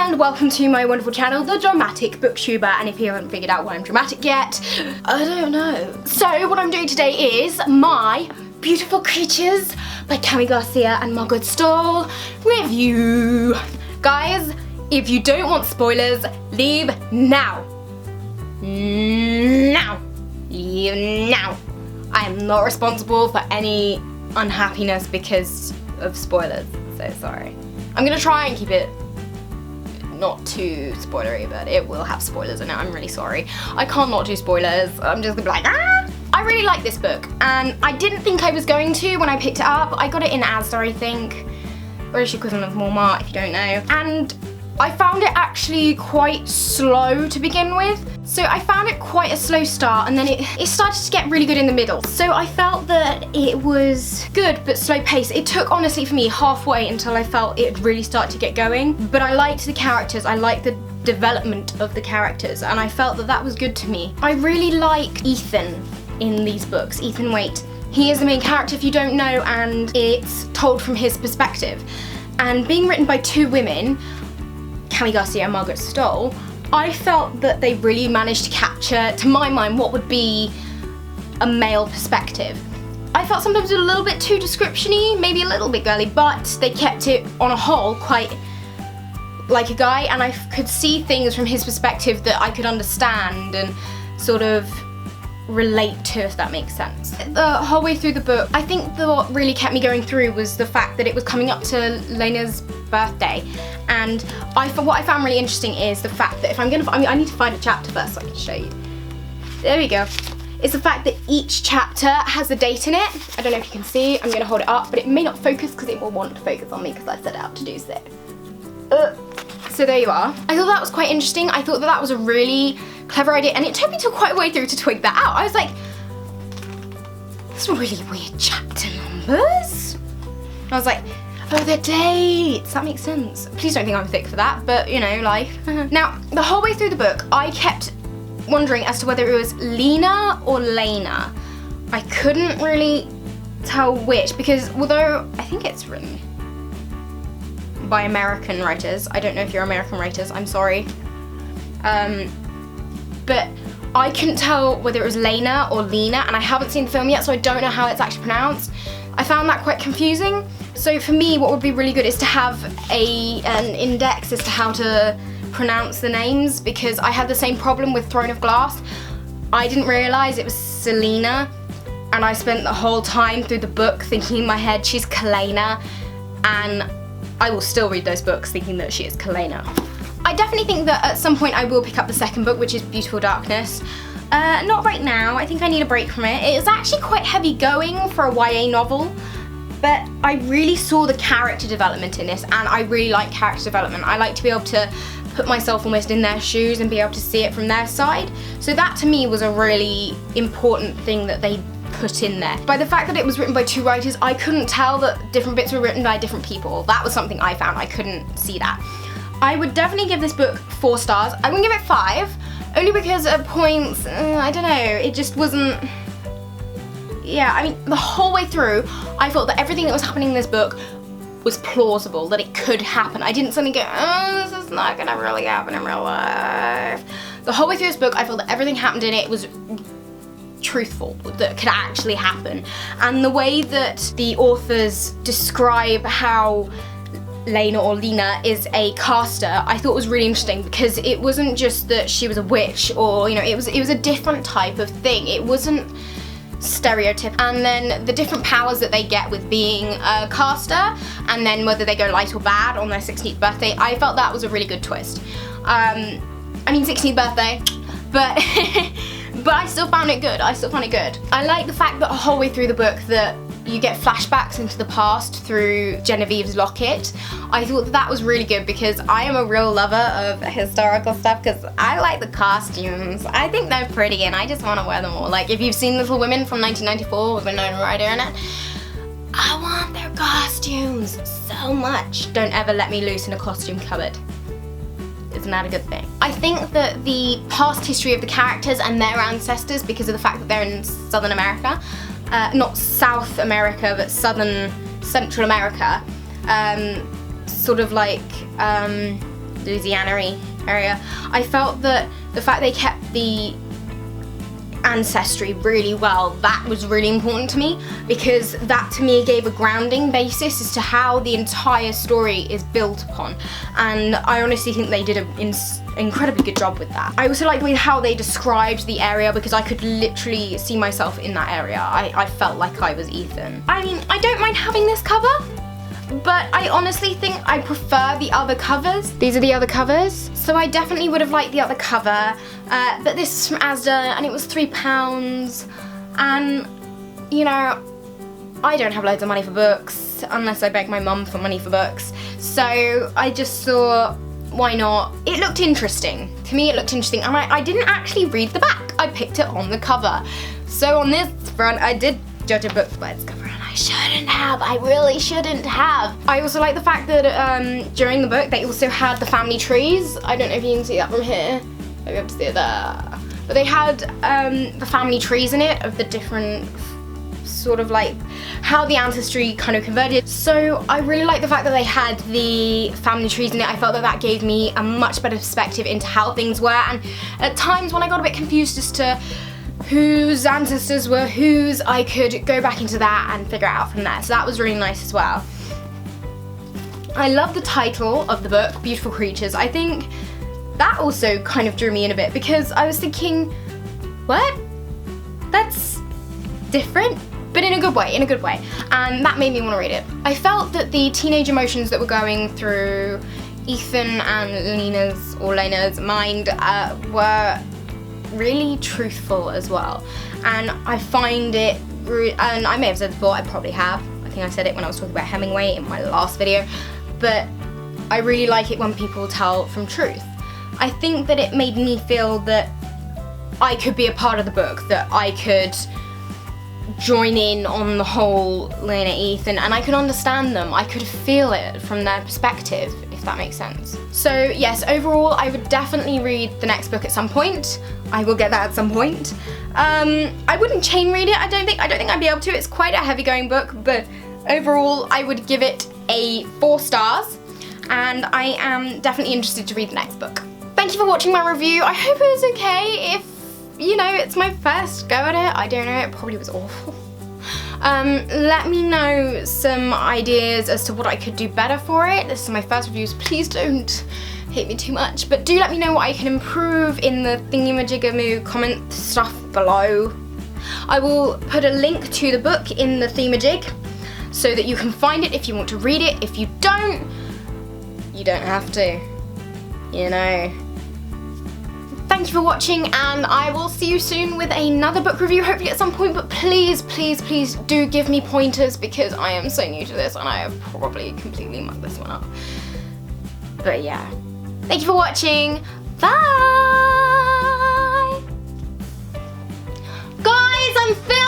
and welcome to my wonderful channel, The Dramatic Booktuber. And if you haven't figured out why I'm dramatic yet, I don't know. So what I'm doing today is my Beautiful Creatures by Cami Garcia and Margaret Stoll review. Guys, if you don't want spoilers, leave now. Now. Leave now. I am not responsible for any unhappiness because of spoilers, so sorry. I'm gonna try and keep it not too spoilery, but it will have spoilers in it. I'm really sorry. I can't not do spoilers. I'm just gonna be like, ah! I really like this book, and I didn't think I was going to when I picked it up. I got it in Asda, I think. British equivalent of Walmart, if you don't know. And I found it actually quite slow to begin with. So I found it quite a slow start, and then it started to get really good in the middle. So I felt that it was good, but slow pace. It took, honestly, for me, halfway until I felt it really started to get going. But I liked the characters, I liked the development of the characters, and I felt that that was good to me. I really like Ethan in these books, Ethan Waite. He is the main character if you don't know, and it's told from his perspective. And being written by two women, Cami Garcia and Margaret Stoll, I felt that they really managed to capture, to my mind, what would be a male perspective. I felt sometimes a little bit too description-y, maybe a little bit girly, but they kept it on a whole quite like a guy, and I could see things from his perspective that I could understand and sort of relate to, if that makes sense. The whole way through the book, I think what really kept me going through was the fact that it was coming up to Lena's birthday, and what I found really interesting is the fact that I need to find a chapter first so I can show you. There we go. It's the fact that each chapter has a date in it. I don't know if you can see, I'm gonna hold it up, but it may not focus because it will want to focus on me because I set out to do so. So there you are. I thought that was quite interesting. I thought that that was a really clever idea, and it took me till quite a way through to twig that out. I was like, that's really weird chapter numbers. And I was like, oh, they're dates, that makes sense. Please don't think I'm thick for that, but you know, life. Now, the whole way through the book, I kept wondering as to whether it was Lena or Lena. I couldn't really tell which, because although I think it's written by American writers, I don't know if you're American writers, I'm sorry. But I couldn't tell whether it was Lena or Lena, and I haven't seen the film yet, so I don't know how it's actually pronounced. I found that quite confusing. So for me, what would be really good is to have an index as to how to pronounce the names, because I had the same problem with Throne of Glass. I didn't realise it was Selena, and I spent the whole time through the book thinking in my head she's Kalena, and I will still read those books thinking that she is Kalena. I definitely think that at some point I will pick up the second book, which is Beautiful Darkness. Not right now, I think I need a break from it. It is actually quite heavy going for a YA novel, but I really saw the character development in this, and I really like character development. I like to be able to put myself almost in their shoes and be able to see it from their side. So that to me was a really important thing that they put in there. By the fact that it was written by two writers, I couldn't tell that different bits were written by different people. That was something I found. I couldn't see that. I would definitely give this book 4 stars. I wouldn't give it 5, only because at points, I don't know, it just wasn't, yeah, I mean, the whole way through, I felt that everything that was happening in this book was plausible, that it could happen. I didn't suddenly go, oh, this is not gonna really happen in real life. The whole way through this book, I felt that everything happened in it was truthful, that could actually happen. And the way that the authors describe how Lena or Lena is a caster, I thought was really interesting, because it wasn't just that she was a witch, or, you know, it was a different type of thing. It wasn't stereotypical. And then the different powers that they get with being a caster, and then whether they go light or bad on their 16th birthday, I felt that was a really good twist. I mean, 16th birthday, but but I still found it good. I like the fact that the whole way through the book that you get flashbacks into the past through Genevieve's locket. I thought that was really good, because I am a real lover of historical stuff, because I like the costumes. I think they're pretty and I just want to wear them all. Like, if you've seen Little Women from 1994 with Winona Ryder in it, I want their costumes so much. Don't ever let me loose in a costume cupboard. Isn't that a good thing? I think that the past history of the characters and their ancestors, because of the fact that they're in Southern America, not South America, but Central America, sort of like Louisiana-y area. I felt that the fact they kept the ancestry really well, that was really important to me, because that to me gave a grounding basis as to how the entire story is built upon, and I honestly think they did an incredibly good job with that. I also like the way how they described the area, because I could literally see myself in that area. I felt like I was Ethan. I mean, I don't mind having this cover, but I honestly think I prefer the other covers. These are the other covers. So I definitely would have liked the other cover, but this is from Asda and it was £3, and you know, I don't have loads of money for books unless I beg my mum for money for books. So I just thought, why not? It looked interesting. To me it looked interesting, and I didn't actually read the back. I picked it on the cover. So on this front I did judge a book by its cover. I shouldn't have, I really shouldn't have. I also like the fact that during the book they also had the family trees. I don't know if you can see that from here. Maybe I have to see it there. But they had the family trees in it of the different sort of like how the ancestry kind of converted. So I really like the fact that they had the family trees in it. I felt that that gave me a much better perspective into how things were, and at times when I got a bit confused as to whose ancestors were whose, I could go back into that and figure it out from there. So that was really nice as well. I love the title of the book, Beautiful Creatures. I think that also kind of drew me in a bit, because I was thinking, what? That's different, but in a good way, and that made me want to read it. I felt that the teenage emotions that were going through Ethan and Lena's mind were really truthful as well, and I find it, and I may have said before, I probably have, I think I said it when I was talking about Hemingway in my last video, but I really like it when people tell from truth. I think that it made me feel that I could be a part of the book, that I could join in on the whole Lena Ethan, and I could understand them, I could feel it from their perspective, if that makes sense. So yes, overall I would definitely read the next book at some point. I will get that at some point. I wouldn't chain read it, I don't think I'd be able to. It's quite a heavy going book, but overall I would give it a 4 stars, and I am definitely interested to read the next book. Thank you for watching my review. I hope it was okay. If, you know, it's my first go at it, I don't know, it probably was awful. Let me know some ideas as to what I could do better for it. This is my first review, so please don't hate me too much, but do let me know what I can improve in the thingamajiggamoo comment stuff below. I will put a link to the book in the thingamajig so that you can find it if you want to read it. If you don't, you don't have to, you know. Thank you for watching, and I will see you soon with another book review, hopefully at some point, but please, please, please do give me pointers, because I am so new to this and I have probably completely mucked this one up. But yeah. Thank you for watching. Bye! Guys, I'm finished!